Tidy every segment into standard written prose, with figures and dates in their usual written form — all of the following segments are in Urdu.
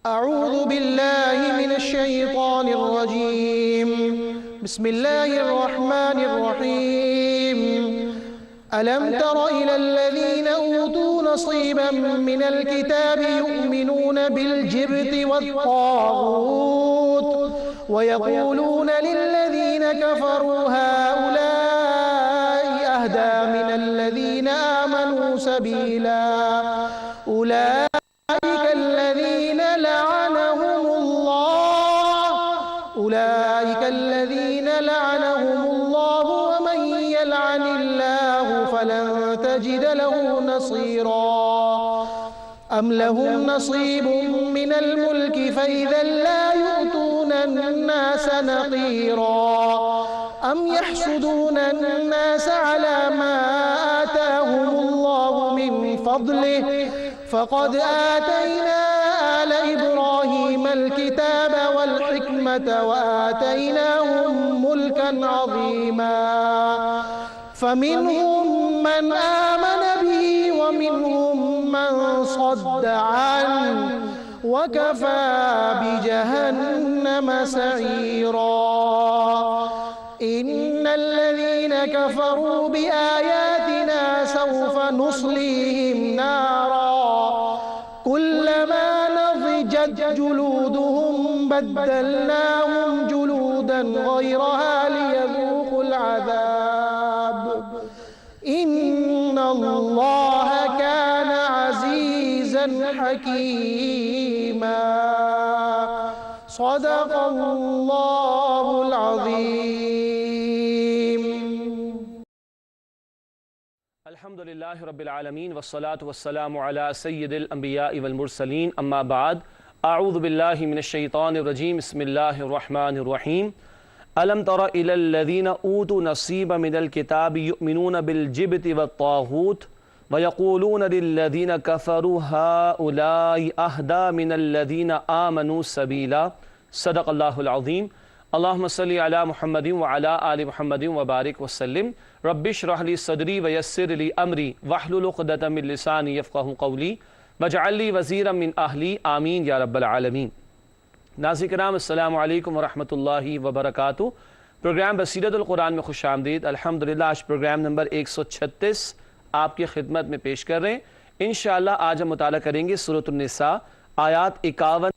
أعوذ بالله من الشيطان الرجيم. بسم الله الرحمن الرحيم. ألم تر إلى الذين أوتوا نصيبا من الكتاب يؤمنون بالجبت والطاغوت ويقولون للذين كفروا هؤلاء أهدى من الذين آمنوا سبيلا. أولئك الذين لعنهم الله ومن يلعن الله فلن تجد له نصيرا. أم لهم نصيب من الملك فإذا لا يؤتون الناس نقيرا. أم يحسدون الناس على ما آتاهم الله من فضله فقد آتينا آل إبراهيم الكتاب والحكمة وآتيناهم ملكا عظيما. فمنهم من آمن به ومنهم من صد عنه وكفى بجهنم سعيرا. إن الذين كفروا بآياتنا سوف نصليهم نارا كلما نضجت جلودهم بدلناهم جلودا غيرها ليذوقوا العذاب. إن الله كان عزيزا حكيما. صدق الله العظيم. الحمد للہ رب العالمین والصلاة والسلام علی سید الانبیاء والمرسلین اما بعد. اعوذ باللہ من الشیطان الرجیم. بسم اللہ الرحمن الرحیم. الم تر الی الذین اوتوا نصیبا من الکتاب یؤمنون بالجبت والطاغوت ویقولون للذین کفروا هؤلاء اہدی من الذین آمنوا سبیلا. صدق اللہ العظیم. اللہم صلی علی محمد وعلی آل محمد وبارک وسلم. رب اشرح لی صدری ویسر لی امری واحلل عقدۃ من لسانی یفقہوا قولی واجعل لی وزیرا من اہلی آمین یا رب العالمین. ناظرین کرام السلام علیکم ورحمۃ اللہ وبرکاتہ. پروگرام بصیرت القرآن میں خوش آمدید. الحمدللہ آج پروگرام نمبر 136 آپ کی خدمت میں پیش کر رہے ہیں. انشاءاللہ آج ہم مطالعہ کریں گے سورۃ النساء آیات 51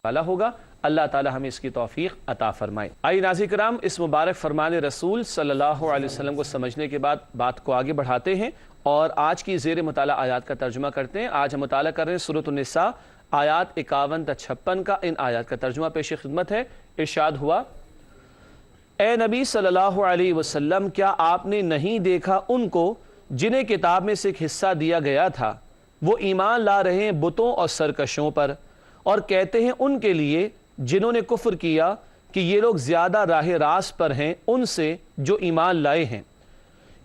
والا ہوگا. اللہ تعالی ہمیں اس کی توفیق عطا فرمائے. آئیے ناظرین کرام اس مبارک فرمان رسول صلی اللہ علیہ وسلم کو سمجھنے کے بعد بات کو آگے بڑھاتے ہیں اور آج کی زیر مطالعہ آیات کا ترجمہ کرتے ہیں. آج ہم مطالعہ کر رہے ہیں سورۃ النساء آیات 51 تا 56 کا. ان آیات کا ترجمہ پیش خدمت ہے. ارشاد ہوا: اے نبی صلی اللہ علیہ وسلم، کیا آپ نے نہیں دیکھا ان کو جنہیں کتاب میں سے ایک حصہ دیا گیا تھا؟ وہ ایمان لا رہے ہیں بتوں اور سرکشوں پر اور کہتے ہیں ان کے لیے جنہوں نے کفر کیا کہ یہ لوگ زیادہ راہ راست پر ہیں ان سے جو ایمان لائے ہیں.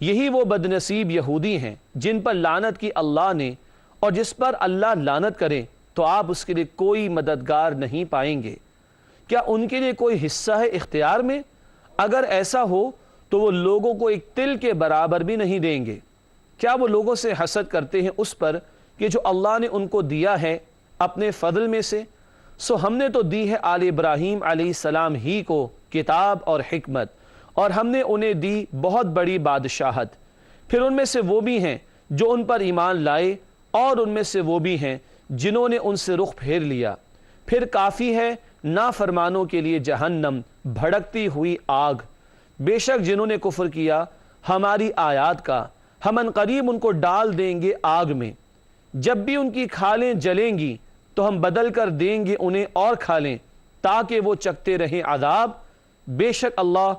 یہی وہ بدنصیب یہودی ہیں جن پر لعنت کی اللہ نے، اور جس پر اللہ لعنت کرے تو آپ اس کے لیے کوئی مددگار نہیں پائیں گے. کیا ان کے لیے کوئی حصہ ہے اختیار میں؟ اگر ایسا ہو تو وہ لوگوں کو ایک تل کے برابر بھی نہیں دیں گے. کیا وہ لوگوں سے حسد کرتے ہیں اس پر کہ جو اللہ نے ان کو دیا ہے اپنے فضل میں سے؟ سو ہم نے تو دی ہے آل ابراہیم علیہ السلام ہی کو کتاب اور حکمت، اور ہم نے انہیں دی بہت بڑی بادشاہت. پھر ان میں سے وہ بھی ہیں جو ان پر ایمان لائے اور ان میں سے وہ بھی ہیں جنہوں نے ان سے رخ پھیر لیا. پھر کافی ہے نافرمانوں کے لیے جہنم، بھڑکتی ہوئی آگ. بے شک جنہوں نے کفر کیا ہماری آیات کا، ہم عنقریب ان کو ڈال دیں گے آگ میں. جب بھی ان کی کھالیں جلیں گی تو ہم بدل کر دیں گے انہیں اور کھالیں تاکہ وہ چکتے رہیں عذاب. بے شک اللہ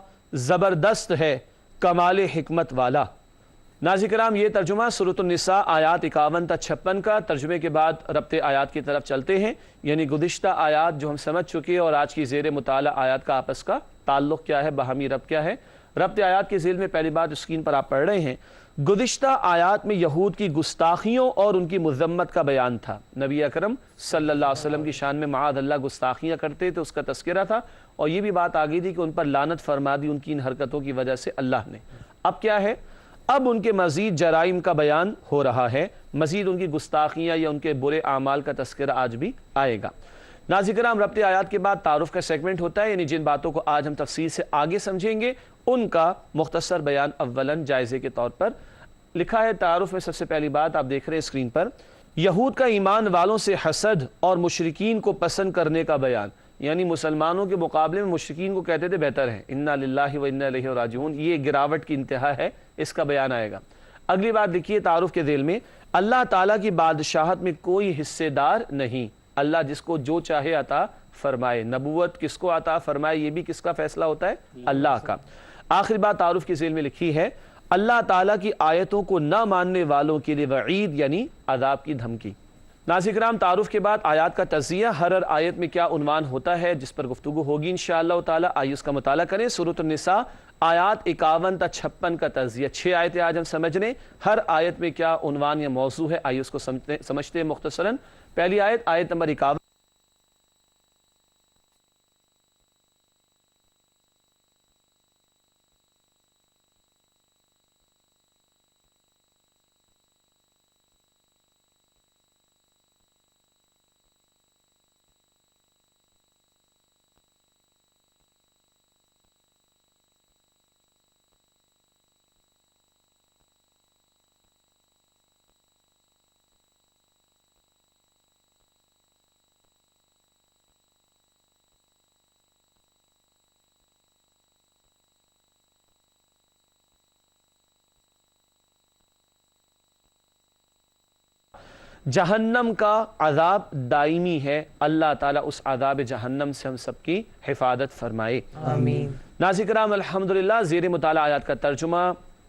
زبردست ہے، کمال حکمت والا. ناظرین کرام یہ ترجمہ سورۃ النساء آیات 51 تا 56 کا. ترجمے کے بعد ربط آیات کی طرف چلتے ہیں. یعنی گزشتہ آیات جو ہم سمجھ چکے اور آج کی زیر مطالعہ آیات کا آپس کا تعلق کیا ہے، باہمی ربط کیا ہے. ربط آیات کے ذیل میں پہلی بات اسکرین پر آپ پڑھ رہے ہیں. گزشتہ آیات میں یہود کی گستاخیوں اور ان کی مذمت کا بیان تھا. نبی اکرم صلی اللہ علیہ وسلم کی شان میں معاذ اللہ گستاخیاں کرتے تھے، اس کا تذکرہ تھا، اور یہ بھی بات آ گئی تھی کہ ان پر لعنت فرما دی ان کی ان حرکتوں کی وجہ سے اللہ نے. اب کیا ہے؟ اب ان کے مزید جرائم کا بیان ہو رہا ہے، مزید ان کی گستاخیاں یا ان کے برے اعمال کا تذکرہ آج بھی آئے گا۔ ناظرین کرام، ربط آیات کے بعد تعارف کا سیگمنٹ ہوتا ہے، یعنی جن باتوں کو آج ہم تفصیل سے آگے سمجھیں گے ان کا مختصر بیان اولاً جائزے کے طور پر لکھا ہے۔ تعارف میں سب سے پہلی بات آپ دیکھ رہے ہیں اسکرین پر، یہود کا ایمان والوں سے حسد اور مشرکین کو پسند کرنے کا بیان، یعنی مسلمانوں کے مقابلے میں مشرکین کو کہتے تھے بہتر ہے، انا للہ و انا الیہ راجعون، یہ گراوٹ کی انتہا ہے، اس کا بیان آئے گا۔ اگلی بات دیکھیے تعارف کے ذیل میں، اللہ تعالیٰ کی بادشاہت میں کوئی حصے دار نہیں، اللہ جس کو جو چاہے عطا فرمائے، نبوت کس کو عطا فرمائے یہ بھی کس کا فیصلہ ہوتا ہے؟ اللہ کا۔ آخری بات تعارف کے ذیل میں لکھی ہے، اللہ تعالیٰ کی آیتوں کو نہ ماننے والوں کے لیے وعید یعنی عذاب کی دھمکی۔ ناظرین کرام، تعارف کے بعد آیات کا تجزیہ، ہر آیت میں کیا عنوان ہوتا ہے جس پر گفتگو ہوگی انشاءاللہ تعالی، آئیے اس کا مطالعہ کریں۔ سورۃ النساء آیات 51 تا 56 کا تجزیہ، 6 آیتیں آج ہم سمجھ لیں، ہر آیت میں کیا عنوان یا موضوع ہے، آئیے اس کو سمجھتے ہیں مختصراً۔ پہلی آیت، آیت نمبر 51۔ جہنم کا عذاب دائمی ہے، اللہ تعالیٰ اس عذاب جہنم سے ہم سب کی حفاظت فرمائے، آمین۔ ناظرین کرام، الحمدللہ زیر مطالعہ آیات کا ترجمہ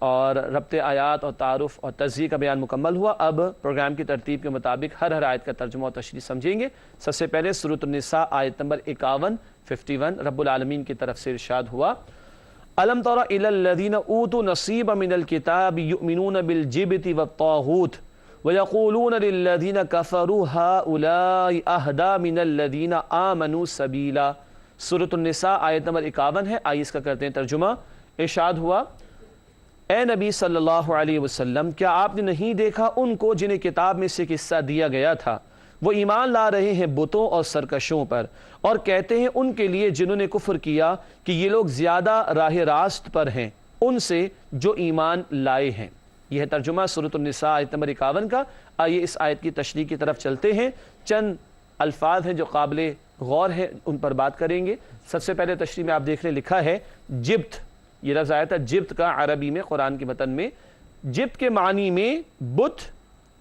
اور ربط آیات اور تعارف اور تجزیے کا بیان مکمل ہوا۔ اب پروگرام کی ترتیب کے مطابق ہر آیت کا ترجمہ اور تشریح سمجھیں گے۔ سب سے پہلے سورۃ النساء آیت نمبر 51 رب العالمین کی طرف سے ارشاد ہوا، الم تر الی الذین اوتوا نصیبا من الکتاب یؤمنون بالجبت والطاغوت وَيَقُولُونَ لِلَّذِينَ كَفَرُوا هَؤُلَاءِ أَهْدَىٰ مِنَ الَّذِينَ آمَنُوا سَبِيلًا۔ سورۃ النساء آیت نمبر 51 ہے، آئیے اس کا کرتے ہیں ترجمہ۔ ارشاد ہوا، اے نبی صلی اللہ علیہ وسلم، کیا آپ نے نہیں دیکھا ان کو جنہیں کتاب میں سے قصہ دیا گیا تھا، وہ ایمان لا رہے ہیں بتوں اور سرکشوں پر، اور کہتے ہیں ان کے لیے جنہوں نے کفر کیا کہ یہ لوگ زیادہ راہ راست پر ہیں ان سے جو ایمان لائے ہیں۔ یہ ہے ترجمہ سورۃ النساء آیت نمبر 51 کا۔ آئیے اس آیت کی تشریح کی طرف چلتے ہیں، چند الفاظ ہیں جو قابل غور ہیں، ان پر بات کریں گے۔ سب سے پہلے تشریح میں آپ دیکھ رہے لکھا ہے جبت، یہ لفظ آیا تھا جبت کا عربی میں قرآن کے متن میں۔ جبت کے معنی میں بت،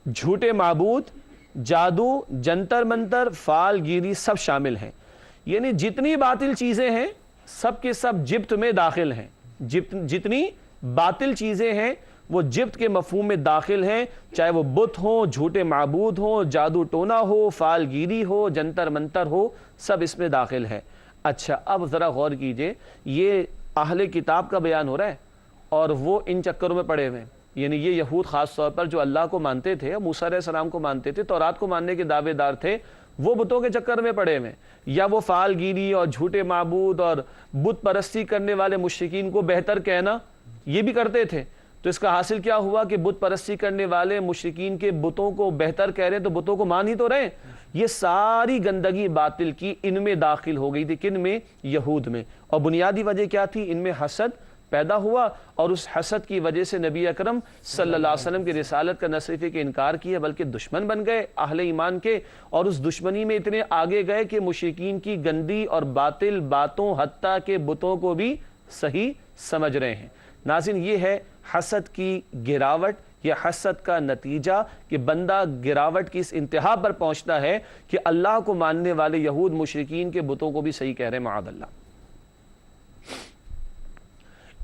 جھوٹے معبود، جادو، جنتر منتر، فال گیری سب شامل ہیں، یعنی جتنی باطل چیزیں ہیں سب کے سب جبت میں داخل ہیں، جتنی باطل چیزیں ہیں وہ جبت کے مفہوم میں داخل ہیں، چاہے وہ بت ہوں، جھوٹے معبود ہوں، جادو ٹونا ہو، فال گیری ہو، جنتر منتر ہو، سب اس میں داخل ہے۔ اچھا، اب ذرا غور کیجئے، یہ اہل کتاب کا بیان ہو رہا ہے اور وہ ان چکروں میں پڑے ہوئے ہیں، یعنی یہ یہود خاص طور پر جو اللہ کو مانتے تھے، موسیٰ علیہ السلام کو مانتے تھے، تورات کو ماننے کے دعوے دار تھے، وہ بتوں کے چکر میں پڑے ہوئے ہیں، یا وہ فال گیری اور جھوٹے معبود اور بت پرستی کرنے والے مشرکین کو بہتر کہنا یہ بھی کرتے تھے۔ تو اس کا حاصل کیا ہوا کہ بت پرستی کرنے والے مشرکین کے بتوں کو بہتر کہہ رہے ہیں تو بتوں کو مان ہی تو رہے ہیں۔ یہ ساری گندگی باطل کی ان میں داخل ہو گئی تھی، کن میں؟ یہود میں۔ اور بنیادی وجہ کیا تھی؟ ان میں حسد پیدا ہوا، اور اس حسد کی وجہ سے نبی اکرم صلی اللہ علیہ وسلم کی رسالت کا نہ صرف کہ انکار کیا بلکہ دشمن بن گئے اہل ایمان کے، اور اس دشمنی میں اتنے آگے گئے کہ مشرکین کی گندی اور باطل باتوں حتیٰ کہ بتوں کو بھی صحیح سمجھ رہے ہیں۔ ناظرین، یہ ہے حسد کی گراوٹ یا حسد کا نتیجہ کہ بندہ گراوٹ کی اس انتہا پر پہنچتا ہے کہ اللہ کو ماننے والے یہود مشرکین کے بتوں کو بھی صحیح کہہ رہے ہیں، معاذ اللہ۔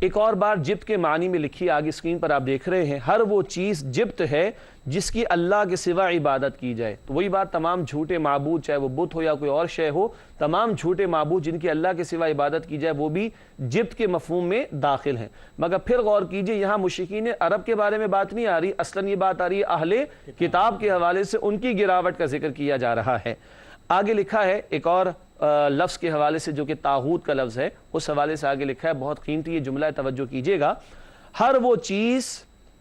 ایک اور بار جبت کے معنی میں لکھی آگے اسکرین پر آپ دیکھ رہے ہیں، ہر وہ چیز جبت ہے جس کی اللہ کے سوا عبادت کی جائے۔ تو وہی بات، تمام جھوٹے معبود، چاہے وہ بت ہو یا کوئی اور شے ہو، تمام جھوٹے معبود جن کی اللہ کے سوا عبادت کی جائے وہ بھی جبت کے مفہوم میں داخل ہیں۔ مگر پھر غور کیجئے، یہاں مشرکین عرب کے بارے میں بات نہیں آ رہی، اصلاً یہ بات آ رہی ہے اہل کتاب کے حوالے سے، ان کی گراوٹ کا ذکر کیا جا رہا ہے۔ آگے لکھا ہے ایک اور لفظ کے حوالے سے جو کہ طاغوت کا لفظ ہے، اس حوالے سے آگے لکھا ہے، بہت قیمتی یہ جملہ ہے، توجہ کیجئے گا، ہر وہ چیز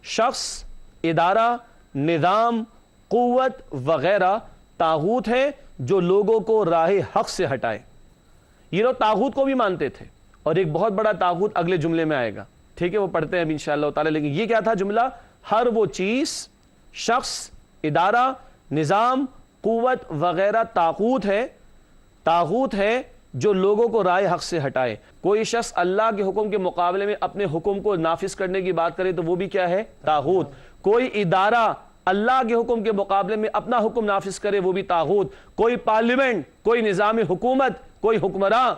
شخص، ادارہ، نظام، قوت وغیرہ طاغوت ہیں جو لوگوں کو راہ حق سے ہٹائے۔ یہ لوگ طاغوت کو بھی مانتے تھے، اور ایک بہت بڑا طاغوت اگلے جملے میں آئے گا، ٹھیک ہے، وہ پڑھتے ہیں اب انشاءاللہ تعالی۔ لیکن یہ کیا تھا جملہ؟ ہر وہ چیز، شخص، ادارہ، نظام، قوت وغیرہ طاغوت ہے جو لوگوں کو رائے حق سے ہٹائے۔ کوئی شخص اللہ کے حکم کے مقابلے میں اپنے حکم کو نافذ کرنے کی بات کرے تو وہ بھی کیا ہے؟ طاغوت۔ کوئی ادارہ اللہ کے حکم کے مقابلے میں اپنا حکم نافذ کرے وہ بھی طاغوت۔ کوئی پارلیمنٹ، کوئی نظام حکومت، کوئی حکمراں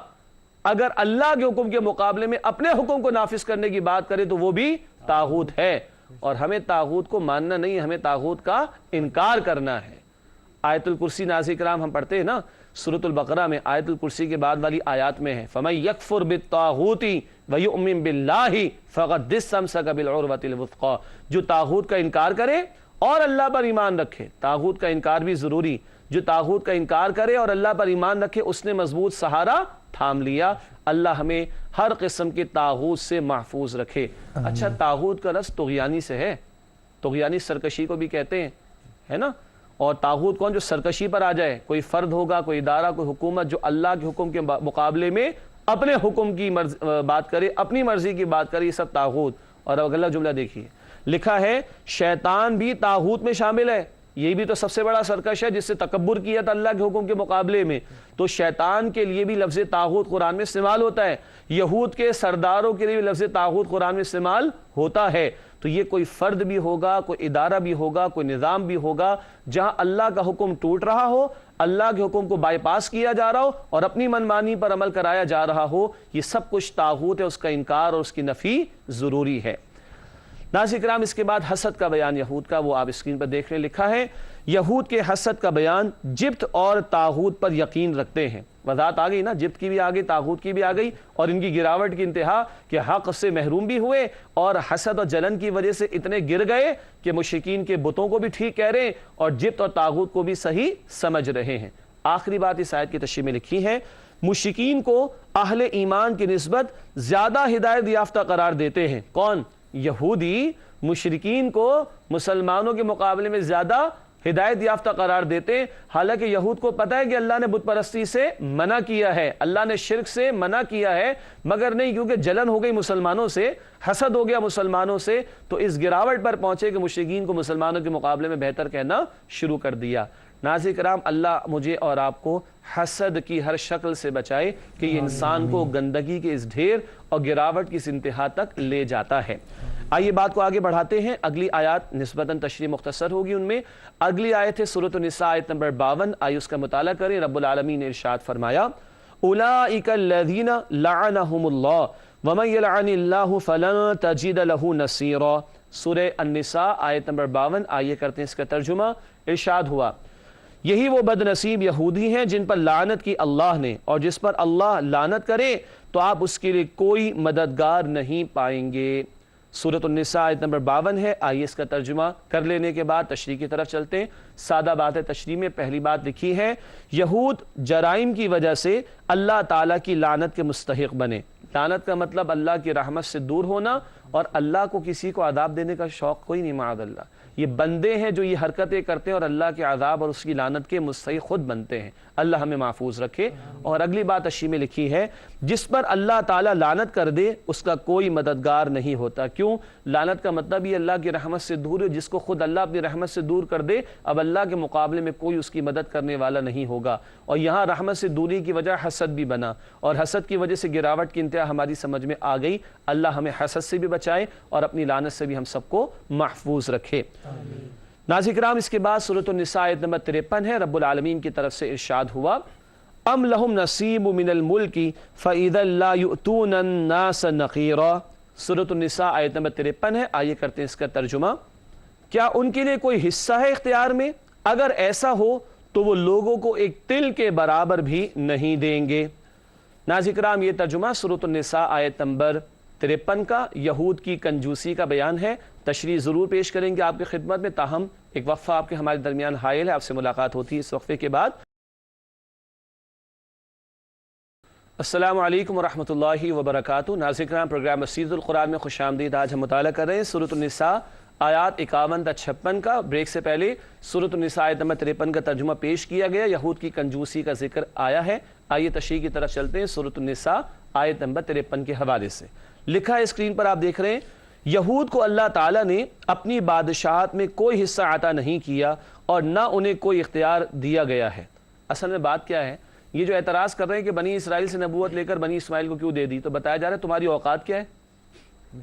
اگر اللہ کے حکم کے مقابلے میں اپنے حکم کو نافذ کرنے کی بات کرے تو وہ بھی طاغوت ہے۔ اور ہمیں طاغوت کو ماننا نہیں، ہمیں طاغوت کا انکار کرنا ہے۔ آیت الکرسی ناظرین کرام ہم پڑھتے ہیں نا سورۃ البقرہ میں، آیت الکرسی کے بعد والی آیات میں ہے فَمَن يَكْفُرْ بِالطَّاغُوتِ وَيُؤْمِن بِاللَّهِ فَقَدِ اسْتَمْسَكَ بِالْعُرْوَةِ الْوُثْقَىٰ۔ جو طاغوت کا انکار کرے اور اللہ پر ایمان رکھے، طاغوت کا انکار بھی ضروری، جو طاغوت کا انکار کرے اور اللہ پر ایمان رکھے اس نے مضبوط سہارا تھام لیا۔ اللہ ہمیں ہر قسم کے طاغوت سے محفوظ رکھے۔ اچھا، طاغوت کا لفظ طغیانی سے ہے، طغیانی سرکشی کو بھی کہتے ہیں، ہے نا؟ اور طاغوت کون؟ جو سرکشی پر آ جائے، کوئی فرد ہوگا، کوئی ادارہ، کوئی حکومت جو اللہ کے حکم کے مقابلے میں اپنے حکم کی بات کرے، اپنی مرضی کی بات کرے، یہ سب طاغوت۔ اور اگلا جملہ دیکھیے، لکھا ہے شیطان بھی طاغوت میں شامل ہے، یہ بھی تو سب سے بڑا سرکش ہے جس سے تکبر کیا تھا اللہ کے حکم کے مقابلے میں، تو شیطان کے لیے بھی لفظ طاغوت قرآن میں استعمال ہوتا ہے، یہود کے سرداروں کے لیے بھی لفظ طاغوت قرآن میں استعمال ہوتا ہے۔ تو یہ کوئی فرد بھی ہوگا، کوئی ادارہ بھی ہوگا، کوئی نظام بھی ہوگا جہاں اللہ کا حکم ٹوٹ رہا ہو، اللہ کے حکم کو بائی پاس کیا جا رہا ہو اور اپنی منمانی پر عمل کرایا جا رہا ہو، یہ سب کچھ طاغوت ہے، اس کا انکار اور اس کی نفی ضروری ہے۔ ناظرین کرام، اس کے بعد حسد کا بیان یہود کا، وہ آپ اسکرین پر دیکھ رہے، لکھا ہے یہود کے حسد کا بیان، جبت اور طاغوت پر یقین رکھتے ہیں۔ وضاحت آ گئی نا، جبت کی بھی آ گئی، طاغوت کی بھی آ گئی، اور ان کی گراوٹ کی انتہا کہ حق سے محروم بھی ہوئے اور حسد اور جلن کی وجہ سے اتنے گر گئے کہ مشرکین کے بتوں کو بھی ٹھیک کہہ رہے ہیں اور جبت اور طاغوت کو بھی صحیح سمجھ رہے ہیں۔ آخری بات اس آیت کی تشریح میں لکھی ہے، مشرکین کو اہل ایمان کی نسبت زیادہ ہدایت یافتہ قرار دیتے ہیں۔ کون؟ یہودی مشرکین کو مسلمانوں کے مقابلے میں زیادہ ہدایت یافتہ قرار دیتے، حالانکہ یہود کو پتہ ہے کہ اللہ نے بت پرستی سے منع کیا ہے، اللہ نے شرک سے منع کیا ہے، مگر نہیں، کیونکہ جلن ہو گئی مسلمانوں سے، حسد ہو گیا مسلمانوں سے، تو اس گراوٹ پر پہنچے کہ مشرکین کو مسلمانوں کے مقابلے میں بہتر کہنا شروع کر دیا۔ ناظرین کرام، اللہ مجھے اور آپ کو حسد کی ہر شکل سے بچائے کہ یہ انسان کو گندگی کے اس ڈھیر اور گراوٹ کی اس انتہا تک لے جاتا ہے۔ آئیے بات کو آگے بڑھاتے ہیں، اگلی آیات نسبتاً تشریح مختصر ہوگی ان میں۔ اگلی آیت ہے سورۃ النساء آیت نمبر 52، آئیے اس کا مطالعہ کریں۔ رب العالمین نے ارشاد فرمایا اولئک الذین لعنہم اللہ ومن یلعن اللہ فلن تجد له نصیرا۔ سورہ النساء آیت نمبر 52، آئیے کرتے ہیں اس کا ترجمہ۔ ارشاد ہوا، یہی وہ بد نصیب یہودی ہیں جن پر لعنت کی اللہ نے، اور جس پر اللہ لعنت کرے تو آپ اس کے لیے کوئی مددگار نہیں پائیں گے۔ سورۃ النساء آیت نمبر 52 ہے، آئیے اس کا ترجمہ کر لینے کے بعد تشریح کی طرف چلتے ہیں۔ سادہ بات ہے تشریح میں، پہلی بات لکھی ہے یہود جرائم کی وجہ سے اللہ تعالیٰ کی لعنت کے مستحق بنے۔ لعنت کا مطلب اللہ کی رحمت سے دور ہونا، اور اللہ کو کسی کو عذاب دینے کا شوق کوئی نہیں، معاذ اللہ۔ یہ بندے ہیں جو یہ حرکتیں کرتے ہیں اور اللہ کے عذاب اور اس کی لعنت کے مستحق خود بنتے ہیں۔ اللہ ہمیں محفوظ رکھے۔ اور اگلی بات تشریح میں لکھی ہے جس پر اللہ تعالیٰ لعنت کر دے اس کا کوئی مددگار نہیں ہوتا۔ کیوں؟ لعنت کا مطلب یہ اللہ کی رحمت سے دور ہے، جس کو خود اللہ اپنی رحمت سے دور کر دے اب اللہ کے مقابلے میں کوئی اس کی مدد کرنے والا نہیں ہوگا۔ اور یہاں رحمت سے دوری کی وجہ حسد بھی بنا، اور حسد کی وجہ سے گراوٹ کی انتہا ہماری سمجھ میں آ گئی۔ اللہ ہمیں حسد سے بھی بچائے اور اپنی لعنت سے بھی ہم سب کو محفوظ رکھے۔ ناظرین کرام، اس کے بعد سورۃ النساء آیت نمبر 53 ہے، رب العالمین کی طرف سے ارشاد ہوا ام لہم نصیب من الملک فاذا لا یؤتون الناس نقیرا۔ سورۃ النساء آیت نمبر 53 ہے، آئیے کرتے ہیں اس کا ترجمہ۔ کیا ان کے لیے کوئی حصہ ہے اختیار میں؟ اگر ایسا ہو تو وہ لوگوں کو ایک تل کے برابر بھی نہیں دیں گے۔ ناظرین کرام، یہ ترجمہ سورۃ النساء آیت نمبر 53 کا یہود کی کنجوسی کا بیان ہے۔ تشریح ضرور پیش کریں گے آپ کی خدمت میں، تاہم ایک وقفہ آپ کے ہمارے درمیان حائل ہے، آپ سے ملاقات ہوتی ہے اس وقفے کے بعد۔ السلام علیکم ورحمۃ اللہ وبرکاتہ۔ ناظرین کرام، پروگرام مسجد القرآن میں خوش آمدید۔ آج ہم مطالعہ کر رہے ہیں سورۃ النساء آیات 51 تا 56 کا بریک سے پہلے سورۃ النساء آیت نمبر 53 کا ترجمہ پیش کیا گیا، یہود کی کنجوسی کا ذکر آیا ہے۔ آئیے تشریح کی طرف چلتے ہیں سورۃ النساء آیت نمبر 53 کے حوالے سے۔ لکھا ہے اسکرین پر آپ دیکھ رہے ہیں، یہود کو اللہ تعالیٰ نے اپنی بادشاہت میں کوئی حصہ عطا نہیں کیا اور نہ انہیں کوئی اختیار دیا گیا ہے۔ اصل میں بات کیا ہے، یہ جو اعتراض کر رہے ہیں کہ بنی اسرائیل سے نبوت لے کر بنی اسماعیل کو کیوں دے دی، تو بتایا جا رہا ہے تمہاری اوقات کیا ہے،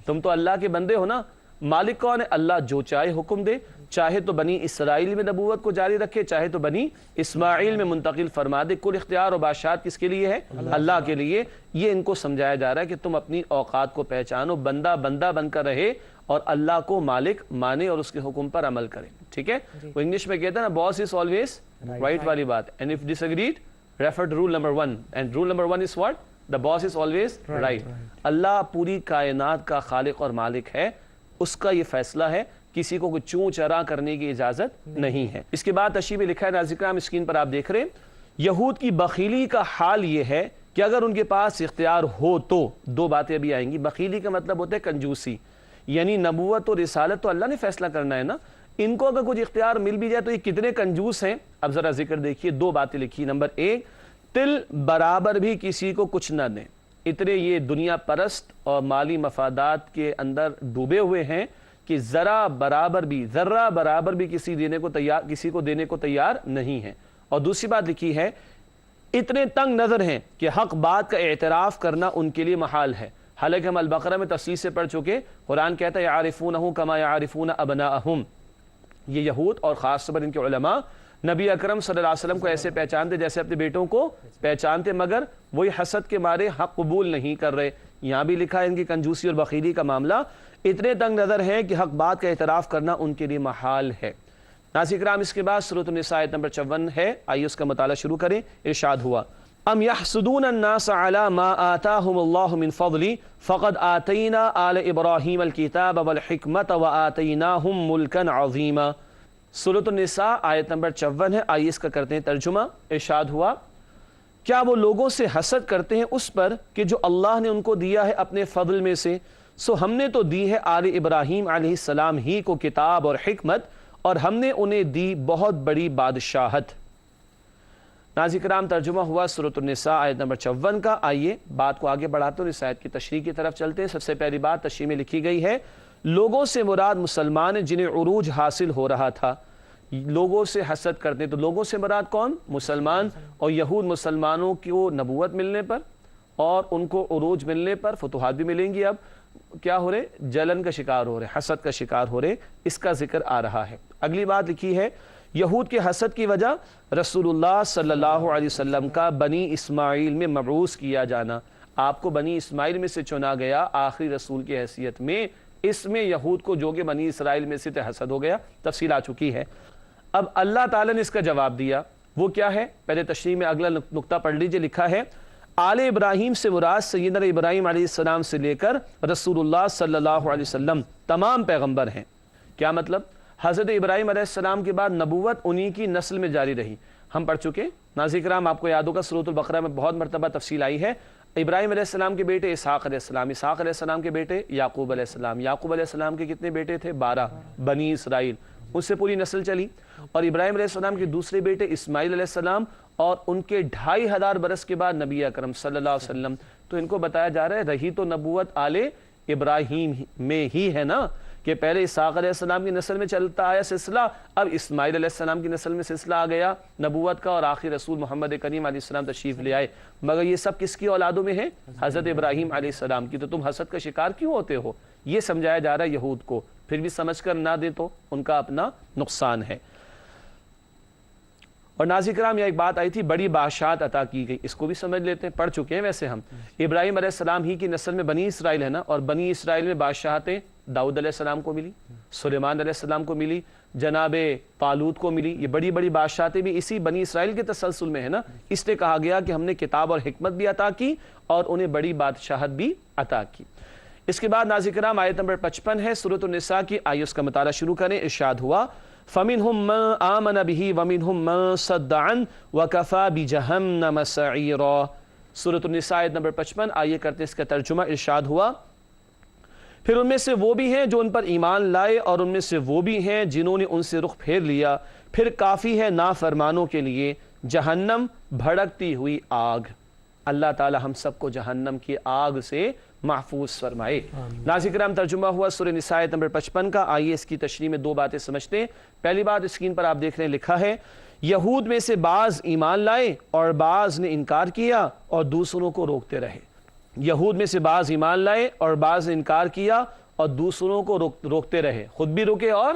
تم تو اللہ کے بندے ہو نا۔ مالک کون ہے؟ اللہ جو چاہے حکم دے، چاہے تو بنی اسرائیل میں نبوت کو جاری رکھے، چاہے تو بنی اسماعیل میں منتقل فرما دے۔ کل اختیار اور بادشاہت کس کے لیے ہے؟ اللہ کے لیے۔ یہ ان کو سمجھایا جا رہا ہے کہ تم اپنی اوقات کو پہچانو، بندہ بندہ بن کر رہے اور اللہ کو مالک مانے اور اس کے حکم پر عمل کرے، ٹھیک ہے۔ وہ انگلش میں کہتا ہے نا، باس از آلویز رائٹ والی بات، and if disagreed refer to rule number 1 and rule number 1 is what? the boss is always right. اللہ پوری کائنات کا خالق اور مالک ہے، اس کا یہ فیصلہ ہے، کسی کو کوئی چون چرا کرنے کی اجازت نہیں ہے۔ اس کے بعد تشریح میں لکھا ہے ناظرین کرام، اسکرین پر آپ دیکھ رہے ہیں، یہود کی بخیلی کا حال یہ ہے کہ اگر ان کے پاس اختیار ہو تو دو باتیں ابھی آئیں گی۔ بخیلی کا مطلب ہوتا ہے کنجوسی، یعنی نبوت اور رسالت تو اللہ نے فیصلہ کرنا ہے نا، ان کو اگر کچھ اختیار مل بھی جائے تو یہ کتنے کنجوس ہیں۔ اب ذرا ذکر دیکھیے، دو باتیں لکھی۔ نمبر 1، تل برابر بھی کسی کو کچھ نہ دیں۔ اتنے یہ دنیا پرست اور مالی مفادات کے اندر ڈوبے ہوئے ہیں کہ ذرہ برابر بھی کسی کو دینے کو تیار نہیں ہے۔ اور دوسری بات لکھی ہے، اتنے تنگ نظر ہیں کہ حق بات کا اعتراف کرنا ان کے لیے محال ہے۔ حالانکہ ہم البقرہ میں تفصیل سے پڑھ چکے، قرآن کہتا ہے یعرفونہ کما یعرفون ابناءہم، یہ یہود اور خاص طور پر ان کے علماء نبی اکرم صلی اللہ علیہ وسلم کو ایسے پہچانتے جیسے اپنے بیٹوں کو پہچانتے، مگر وہی حسد کے مارے حق قبول نہیں کر رہے۔ یہاں بھی لکھا ہے ان کی کنجوسی اور بخیلی کا معاملہ، اتنے تنگ نظر ہیں کہ حق بات کا اعتراف کرنا ان کے لیے محال ہے۔ ناظرین کرام، اس کے بعد سورۃ النساء آیت نمبر 54 ہے، آئیے اس کا مطالعہ شروع کریں۔ ارشاد ہوا، ام یحسدون الناس علی ما آتاہم اللہ من فضل فقد آتینا آل ابراہیم الکتاب والحکمت وآتیناہم ملکا عظیما۔ سورۃ النساء آیت نمبر 54 ہے، آئیے اس کا کرتے ہیں ترجمہ۔ ارشاد ہوا، کیا وہ لوگوں سے حسد کرتے ہیں اس پر کہ جو اللہ نے ان کو دیا ہے اپنے فضل میں سے، سو ہم نے تو دی ہے آل ابراہیم علیہ السلام ہی کو کتاب اور حکمت، اور ہم نے انہیں دی بہت بڑی بادشاہت۔ ناظرین کرام، ترجمہ ہوا سورۃ النساء آیت نمبر 54 کا۔ آئیے بات کو آگے بڑھاتے ہیں، اس آیت کی تشریح کی طرف چلتے ہیں۔ سب سے پہلی بات تشریح میں لکھی گئی ہے، لوگوں سے مراد مسلمان جنہیں عروج حاصل ہو رہا تھا، لوگوں سے حسد کرتے، تو لوگوں سے مراد کون؟ مسلمان۔ اور یہود مسلمانوں کو نبوت ملنے پر اور ان کو عروج ملنے پر، فتوحات بھی ملیں گی، اب کیا ہو رہے؟ جلن کا شکار ہو رہے، حسد کا شکار ہو رہے، اس کا ذکر آ رہا ہے۔ اگلی بات لکھی ہے، یہود کے حسد کی وجہ رسول اللہ صلی اللہ علیہ وسلم کا بنی اسماعیل میں مبعوث کیا جانا۔ آپ کو بنی اسماعیل میں سے چنا گیا آخری رسول کی حیثیت میں، اس میں یہود کو جو کہ بنی اسرائیل میں سے حسد ہو گیا، تفصیل آ چکی ہے۔ اب اللہ تعالیٰ نے اس کا جواب دیا، وہ کیا ہے؟ پہلے تشریح میں اگلا نقطہ پڑھ لیجئے، لکھا ہے، آل ابراہیم سے مراد سیدنا ابراہیم علیہ السلام سے لے کر رسول اللہ صلی اللہ علیہ وسلم تمام پیغمبر ہیں۔ کیا مطلب؟ حضرت ابراہیم علیہ السلام کے بعد نبوت انہی کی نسل میں جاری رہی۔ ہم پڑھ چکے، ناظرین کرام آپ کو یاد ہوگا سورۃ البقرہ میں بہت مرتبہ تفصیل آئی ہے۔ ابراہیم علیہ السلام کے بیٹے اسحاق علیہ السلام، اسحاق علیہ السلام کے بیٹے یعقوب علیہ السلام، یعقوب علیہ السلام کے کتنے بیٹے تھے؟ 12، بنی اسرائیل، اس سے پوری نسل چلی۔ اور ابراہیم علیہ السلام کے دوسرے بیٹے اسماعیل علیہ السلام، اور ان کے 2500 برس کے بعد نبی اکرم صلی اللہ علیہ وسلم۔ تو ان کو بتایا جا رہا ہے رہی تو نبوت آل ابراہیم میں ہی ہے نا، کہ پہلے اسحاق علیہ السلام کی نسل میں چلتا آیا سلسلہ، اب اسماعیل علیہ السلام کی نسل میں سلسلہ آ گیا نبوت کا، اور آخری رسول محمد کریم علیہ السلام تشریف لے آئے۔ مگر یہ سب کس کی اولادوں میں ہیں؟ حضرت ابراہیم علیہ السلام کی۔ تو تم حسد کا شکار کیوں ہوتے ہو؟ یہ سمجھایا جا رہا ہے یہود کو، پھر بھی سمجھ کر نہ دے تو ان کا اپنا نقصان ہے۔ اور ناظرین کرام، یہ ایک بات آئی تھی، بڑی بادشاہت عطا کی گئی، اس کو بھی سمجھ لیتے ہیں، پڑھ چکے ہیں ویسے ہم۔ ابراہیم علیہ السلام ہی کی نسل میں بنی اسرائیل ہے نا، اور بنی اسرائیل میں بادشاہتیں داؤد علیہ السلام کو ملی، سلیمان علیہ السلام کو ملی، جناب طالوت کو ملی۔ یہ بڑی بڑی بادشاہتیں بھی اسی بنی اسرائیل کے تسلسل میں ہے نا، اس لیے کہا گیا کہ ہم نے کتاب اور حکمت بھی عطا کی اور انہیں بڑی بادشاہت بھی عطا کی۔ اس کے بعد ناظرین کرام آیت نمبر 55 ہے سورۃ النساء کی، آئیے اس کا مطالعہ شروع کریں۔ ارشاد ہوا، فَمِنْهُمْ مَنْ آمَنَ بِهِ وَمِنْهُمْ مَنْ صَدَّ عَنْهُ وَكَفَى بِجَهَنَّمَ سَعِيرًا۔ سورۃ النساء آیت نمبر 55، آئیے کرتے اس کا ترجمہ۔ ارشاد ہوا، پھر ان میں سے وہ بھی ہیں جو ان پر ایمان لائے اور ان میں سے وہ بھی ہیں جنہوں نے ان سے رخ پھیر لیا، پھر کافی ہے نافرمانوں کے لیے جہنم بھڑکتی ہوئی آگ۔ اللہ تعالی ہم سب کو جہنم کی آگ سے محفوظ فرمائے۔ ناظرین کرام، ترجمہ ہوا سورہ نساء آیت نمبر 55 کا۔ آئیے اس کی تشریح میں دو باتیں سمجھتے ہیں۔ پہلی بات اسکرین پر آپ دیکھ رہے ہیں، لکھا ہے یہود میں سے بعض ایمان لائے اور بعض نے انکار کیا اور دوسروں کو روکتے رہے۔ یہود میں سے بعض ایمان لائے اور بعض نے انکار کیا اور دوسروں کو روکتے رہے، خود بھی روکے اور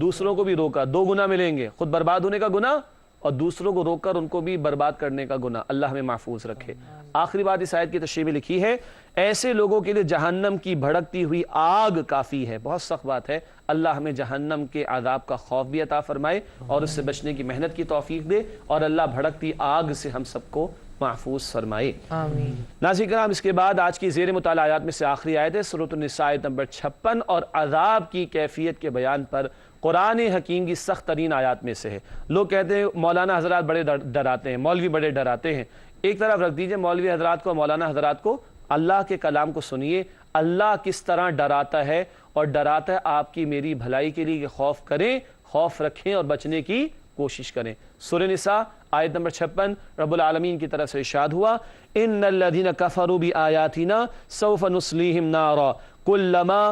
دوسروں کو بھی روکا۔ دو گناہ ملیں گے، خود برباد ہونے کا گناہ اور دوسروں کو روک کر ان کو بھی برباد کرنے کا گناہ۔ اللہ ہمیں محفوظ رکھے۔ آخری بات اس آیت کی تشریح میں لکھی ہے، ایسے لوگوں کے لیے جہنم کی بھڑکتی ہوئی آگ کافی ہے۔ بہت سخت بات ہے، اللہ ہمیں جہنم کے عذاب کا خوف بھی عطا فرمائے اور اس سے بچنے کی محنت کی توفیق دے، اور اللہ بھڑکتی آگ سے ہم سب کو محفوظ فرمائے، آمین۔ ناظرین کرام، اس کے بعد آج کی زیر مطالعہ آیات میں سے آخری آیت ہے سورۃ النساء آیت نمبر 56، اور عذاب کی کیفیت کے بیان پر قرآن حکیم کی سخت ترین آیات میں سے ہے۔ لوگ کہتے ہیں مولانا حضرات بڑے ڈراتے ہیں، مولوی بڑے ڈراتے ہیں۔ ایک طرف رکھ دیجئے مولوی حضرات کو، مولانا حضرات کو، اللہ کے کلام کو سنیے، اللہ کس طرح ڈراتا ہے، اور ڈراتا ہے آپ کی میری بھلائی کے لیے کہ خوف کریں، خوف رکھیں اور بچنے کی کوشش کریں۔ سورہ نساء آیت نمبر 56 رب العالمین کی طرف سے ارشاد ہوا، ان الذین کفروا بآیاتنا سوف نصلیہم نارا کلما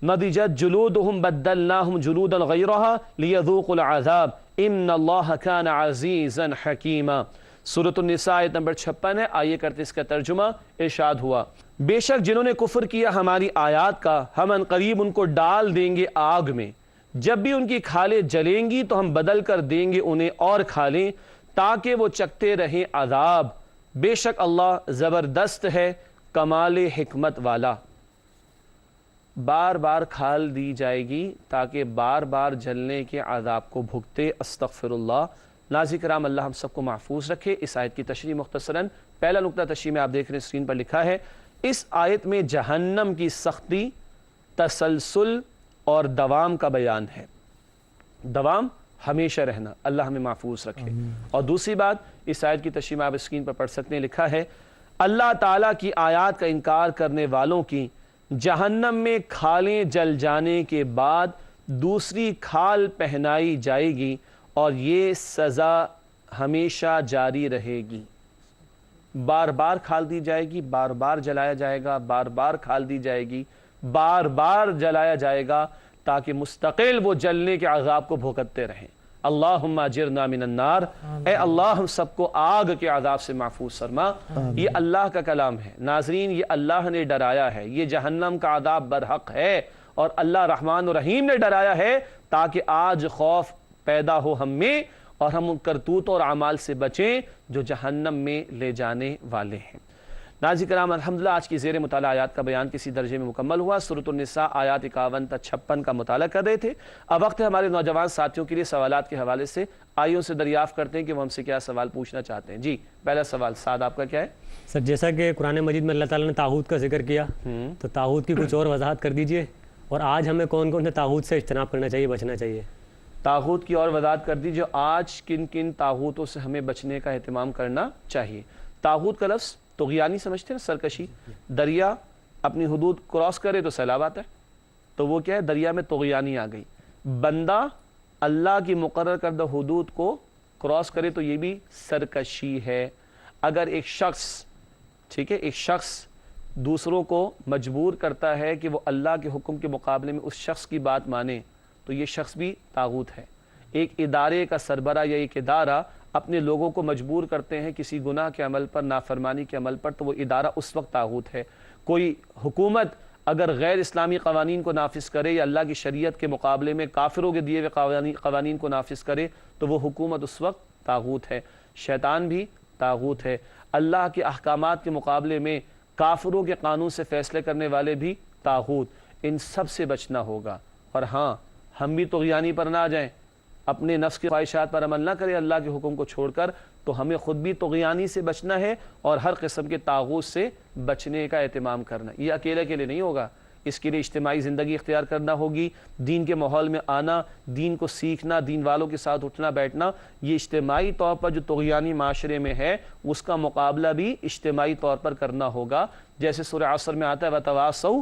نضجت جلودہم بدلناہم جلودا غیرها لیذوقوا العذاب ان اللہ کان عزیزا حکیما۔ سورۃ النساء آیت نمبر 56 ہے۔ آئیے کرتے اس کا ترجمہ۔ ارشاد ہوا، بے شک جنہوں نے کفر کیا ہماری آیات کا، ہم ان قریب ان کو ڈال دیں گے آگ میں، جب بھی ان کی کھالیں جلیں گی تو ہم بدل کر دیں گے انہیں اور کھالیں، تاکہ وہ چکتے رہیں عذاب۔ بے شک اللہ زبردست ہے، کمال حکمت والا۔ بار بار کھال دی جائے گی تاکہ بار بار جلنے کے عذاب کو بھگتے۔ استغفر اللہ۔ ناظرین کرام، اللہ ہم سب کو محفوظ رکھے۔ اس آیت کی تشریح مختصراً، پہلا نقطہ تشریح میں آپ دیکھ رہے ہیں اسکرین پر لکھا ہے، اس آیت میں جہنم کی سختی، تسلسل اور دوام کا بیان ہے۔ دوام ہمیشہ رہنا، اللہ ہمیں محفوظ رکھے۔ اور دوسری بات، اس آیت کی تشریح میں آپ اسکرین پر پڑھ سکتے ہیں، لکھا ہے اللہ تعالیٰ کی آیات کا انکار کرنے والوں کی جہنم میں کھالیں جل جانے کے بعد دوسری کھال پہنائی جائے گی اور یہ سزا ہمیشہ جاری رہے گی۔ بار بار کھال دی جائے گی، بار بار جلایا جائے گا، بار بار کھال دی جائے گی، بار بار جلایا جائے گا، تاکہ مستقل وہ جلنے کے عذاب کو بھگتتے رہیں۔ اللہم اجرنا من النار، اے اللہ ہم سب کو آگ کے عذاب سے محفوظ فرما۔ یہ اللہ کا کلام ہے ناظرین، یہ اللہ نے ڈرایا ہے، یہ جہنم کا عذاب برحق ہے، اور اللہ رحمان و رحیم نے ڈرایا ہے تاکہ آج خوف پیدا ہو ہم میں، اور ہم ان کرتوتوں اور اعمال سے بچیں جو جہنم میں لے جانے والے ہیں۔ ناظرین کرام، الحمدللہ آج کی زیر مطالعہ آیات کا بیان کسی درجے میں مکمل ہوا۔ سورۃ النساء آیات 51 تا 56 کا مطالعہ کر رہے تھے۔ اب وقت ہے ہمارے نوجوان ساتھیوں کے لیے سوالات کے حوالے سے۔ آئیوں سے دریافت کرتے ہیں کہ وہ ہم سے کیا سوال پوچھنا چاہتے ہیں۔ جی، پہلا سوال سعد، آپ کا کیا ہے؟ سر، جیسا کہ قرآن مجید میں اللہ تعالیٰ نے طاغوت کا ذکر کیا، تو طاغوت کی کچھ اور وضاحت کر دیجئے، اور آج ہمیں کون کون سے طاغوت سے اجتناب کرنا چاہیے، بچنا چاہیے؟ طاغوت کی اور وضاحت کر دیجئے، آج کن کن طاغوتوں سے ہمیں بچنے کا اہتمام کرنا چاہیے۔ طاغوت کا لفظ طغیانی سمجھتے ہیں، سرکشی۔ دریا اپنی حدود کراس کرے تو سیلاب آتا ہے، تو وہ کیا ہے؟ دریا میں طغیانی آ گئی۔ بندہ اللہ کی مقرر کردہ حدود کو کراس کرے تو یہ بھی سرکشی ہے۔ اگر ایک شخص، ٹھیک ہے، ایک شخص دوسروں کو مجبور کرتا ہے کہ وہ اللہ کے حکم کے مقابلے میں اس شخص کی بات مانے، تو یہ شخص بھی طاغوت ہے۔ ایک ادارے کا سربراہ یا ایک ادارہ اپنے لوگوں کو مجبور کرتے ہیں کسی گناہ کے عمل پر، نافرمانی کے عمل پر، تو وہ ادارہ اس وقت طاغوت ہے۔ کوئی حکومت اگر غیر اسلامی قوانین کو نافذ کرے یا اللہ کی شریعت کے مقابلے میں کافروں کے دیے ہوئے قوانین کو نافذ کرے، تو وہ حکومت اس وقت طاغوت ہے۔ شیطان بھی طاغوت ہے۔ اللہ کے احکامات کے مقابلے میں کافروں کے قانون سے فیصلے کرنے والے بھی طاغوت۔ ان سب سے بچنا ہوگا۔ اور ہاں، ہم بھی طغیانی پر نہ آ جائیں، اپنے نفس کی خواہشات پر عمل نہ کریں اللہ کے حکم کو چھوڑ کر، تو ہمیں خود بھی طغیانی سے بچنا ہے اور ہر قسم کے طاغوت سے بچنے کا اہتمام کرنا۔ یہ اکیلے کے لیے نہیں ہوگا، اس کے لیے اجتماعی زندگی اختیار کرنا ہوگی، دین کے ماحول میں آنا، دین کو سیکھنا، دین والوں کے ساتھ اٹھنا بیٹھنا۔ یہ اجتماعی طور پر جو طغیانی معاشرے میں ہے، اس کا مقابلہ بھی اجتماعی طور پر کرنا ہوگا۔ جیسے سورہ عصر میں آتا ہے وَتَوَاصَوْا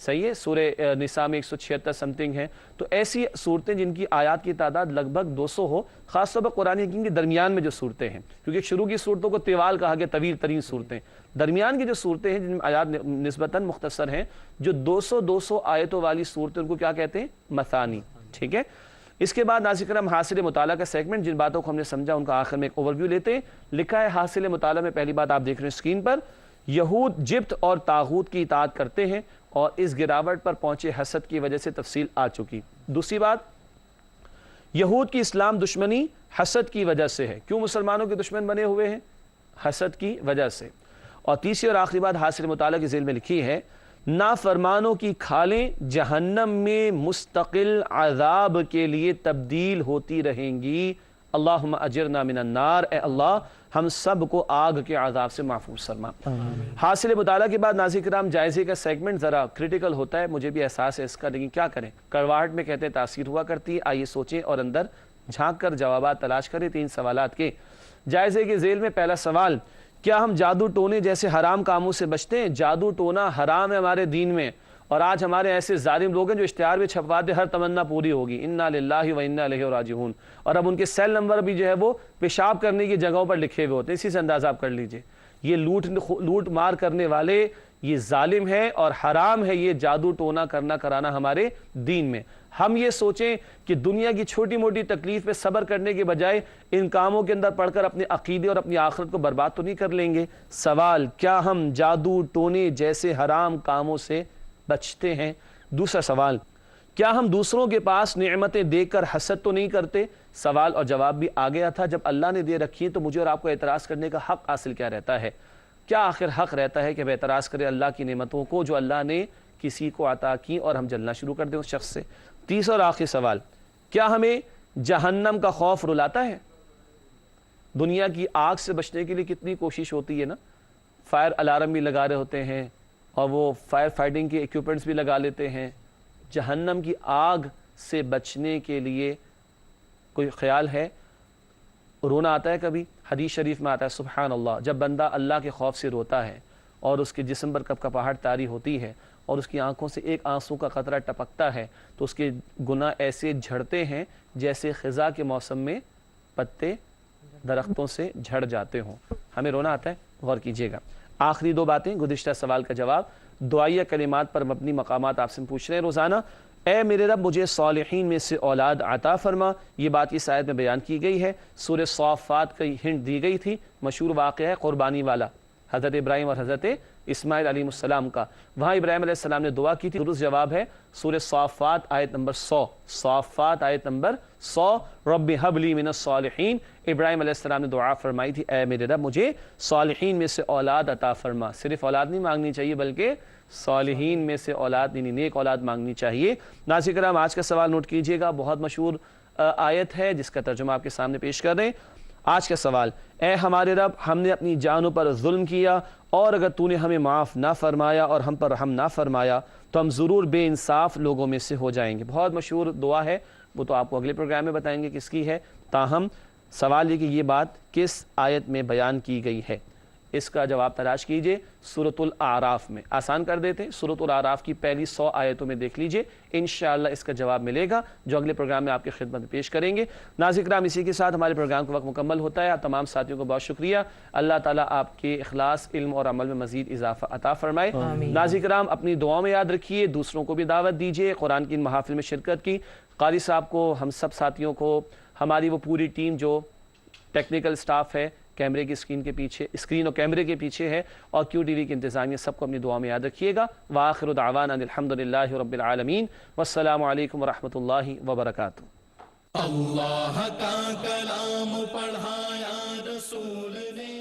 صحیح ہے. سورہ نساء میں 176 سمتنگ ہیں. تو ایسی صورتیں جن کی آیات کی تعداد لگ بھگ 200 ہو, خاص طور پر قرآن حکیم کے درمیان میں جو صورتیں ہیں, کیونکہ شروع کی صورتوں کو طوال کہا گیا, طویل ترین صورتیں. درمیان کی جو صورتیں ہیں جن میں آیات نسبتاً مختصر ہیں, جو 200 آیتوں والی صورتیں, ان کو کیا کہتے ہیں؟ مثانی. ٹھیک ہے. اس کے بعد ناظرین کرام حاصل مطالعہ کا سیگمنٹ, جن باتوں کو ہم نے سمجھا ان کا آخر میں ایک اوور ویو لیتے ہیں. لکھا ہے حاصل مطالعہ میں, پہلی بات آپ دیکھ رہے ہیں اسکرین پر, یہود جبت اور طاغوت کی اطاعت کرتے ہیں اور اس گراوٹ پر پہنچے حسد کی وجہ سے تفصیل آ چکی. دوسری بات, یہود کی اسلام دشمنی حسد کی وجہ سے ہے. کیوں مسلمانوں کے دشمن بنے ہوئے ہیں؟ حسد کی وجہ سے. اور تیسری اور آخری بات حاصل مطالعہ کے ذیل میں لکھی ہے, نافرمانوں کی کھالیں جہنم میں مستقل عذاب کے لیے تبدیل ہوتی رہیں گی. اللہم اجرنا من النار, اے اللہ ہم سب کو آگ کے عذاب سے محفوظ فرما. حاصل مطالعہ کے بعد ناظرین کرام جائزے کا سیگمنٹ ذرا کریٹیکل ہوتا ہے, مجھے بھی احساس ہے اس کا, لیکن کیا کریں, کرواہٹ میں کہتے ہیں تاثیر ہوا کرتی ہے. آئیے سوچیں اور اندر جھانک کر جوابات تلاش کریں 3 سوالات کے. جائزے کے ذیل میں پہلا سوال, کیا ہم جادو ٹونے جیسے حرام کاموں سے بچتے ہیں؟ جادو ٹونا حرام ہے ہمارے دین میں, اور آج ہمارے ایسے ظالم لوگ ہیں جو اشتہار میں چھپوا دے ہر تمنا پوری ہوگی, انا للہ و انا الیہ راجعون, اور اب ان کے سیل نمبر بھی جو ہے وہ پیشاب کرنے کی جگہوں پر لکھے ہوئے ہوتے ہیں. اسی سے اندازہ آپ کر لیجئے, یہ لوٹ مار کرنے والے یہ ظالم ہے اور حرام ہے یہ جادو ٹونا کرنا کرانا ہمارے دین میں. ہم یہ سوچیں کہ دنیا کی چھوٹی موٹی تکلیف پہ صبر کرنے کے بجائے ان کاموں کے اندر پڑھ کر اپنے عقیدے اور اپنی آخرت کو برباد تو نہیں کر لیں گے. سوال, کیا ہم جادو ٹونے جیسے حرام کاموں سے بچتے ہیں؟ دوسرا سوال, کیا ہم دوسروں کے پاس نعمتیں دیکھ کر حسد تو نہیں کرتے؟ سوال اور جواب بھی آ گیا تھا, جب اللہ نے دے رکھی ہے تو مجھے اور آپ کو اعتراض کرنے کا حق حاصل کیا رہتا ہے؟ کیا آخر حق رہتا ہے کہ وہ اعتراض کرے اللہ کی نعمتوں کو جو اللہ نے کسی کو عطا کی اور ہم جلنا شروع کر دیں اس شخص سے؟ تیسرا اور آخری سوال, کیا ہمیں جہنم کا خوف رلاتا ہے؟ دنیا کی آگ سے بچنے کے لیے کتنی کوشش ہوتی ہے نا, فائر الارم بھی لگا رہے ہوتے ہیں اور وہ فائر فائٹنگ کے ایکوپمنٹس بھی لگا لیتے ہیں. جہنم کی آگ سے بچنے کے لیے کوئی خیال ہے؟ رونا آتا ہے کبھی؟ حدیث شریف میں آتا ہے سبحان اللہ, جب بندہ اللہ کے خوف سے روتا ہے اور اس کے جسم پر کپکپاہٹ طاری ہوتی ہے اور اس کی آنکھوں سے ایک آنسو کا قطرہ ٹپکتا ہے تو اس کے گناہ ایسے جھڑتے ہیں جیسے خزاں کے موسم میں پتے درختوں سے جھڑ جاتے ہوں. ہمیں رونا آتا ہے؟ غور کیجیے گا. آخری 2 باتیں, گزشتہ سوال کا جواب, دعائیہ کلمات پر مبنی مقامات آپ سے پوچھ رہے ہیں روزانہ. اے میرے رب مجھے صالحین میں سے اولاد عطا فرما, یہ بات اس آیت میں بیان کی گئی ہے. سورہ صافات کی ہنٹ دی گئی تھی, مشہور واقعہ ہے قربانی والا, حضرت ابراہیم اور حضرت اسماعیل علیہ السلام کا. وہاں ابراہیم علیہ السلام نے دعا کی تھی, درست جواب ہے سورہ صافات آیت نمبر 100. صافات آیت نمبر 100, رب حب لی من الصالحین. ابراہیم علیہ السلام نے دعا فرمائی تھی, اے میرے رب مجھے صالحین میں سے اولاد عطا فرما. صرف اولاد نہیں مانگنی چاہیے بلکہ صالحین میں سے اولاد, یعنی نیک اولاد مانگنی چاہیے. ناظرین کرام آج کا سوال نوٹ کیجئے گا, بہت مشہور آیت ہے جس کا ترجمہ آپ کے سامنے پیش کر رہے ہیں. آج کا سوال, اے ہمارے رب ہم نے اپنی جانوں پر ظلم کیا اور اگر تو نے ہمیں معاف نہ فرمایا اور ہم پر رحم نہ فرمایا تو ہم ضرور بے انصاف لوگوں میں سے ہو جائیں گے. بہت مشہور دعا ہے, وہ تو آپ کو اگلے پروگرام میں بتائیں گے کس کی ہے. تاہم سوال یہ کہ یہ بات کس آیت میں بیان کی گئی ہے, اس کا جواب تلاش کیجئے سورۃ الاعراف میں. آسان کر دیتے ہیں, سورۃ الاعراف کی پہلی 100 آیتوں میں دیکھ لیجئے, انشاءاللہ اس کا جواب ملے گا جو اگلے پروگرام میں آپ کی خدمت میں پیش کریں گے. ناظرین کرام اسی کے ساتھ ہمارے پروگرام کا وقت مکمل ہوتا ہے. آپ تمام ساتھیوں کو بہت شکریہ. اللہ تعالیٰ آپ کے اخلاص, علم اور عمل میں مزید اضافہ عطا فرمائے. ناظرین کرام اپنی دعاؤں میں یاد رکھیے, دوسروں کو بھی دعوت دیجئے قرآن کی ان محافل میں شرکت کی. قاری صاحب کو, ہم سب ساتھیوں کو, ہماری وہ پوری ٹیم جو ٹیکنیکل سٹاف ہے, کیمرے کی اسکرین کے پیچھے, اسکرین اور کیمرے کے پیچھے ہے, اور کیو ٹی وی کی انتظامیہ, سب کو اپنی دعا میں یاد رکھیے گا. وآخر دعوانا الحمدللہ رب العالمین, والسلام علیکم ورحمۃ اللہ وبرکاتہ. اللہ کا کلام پڑھایا رسول نے.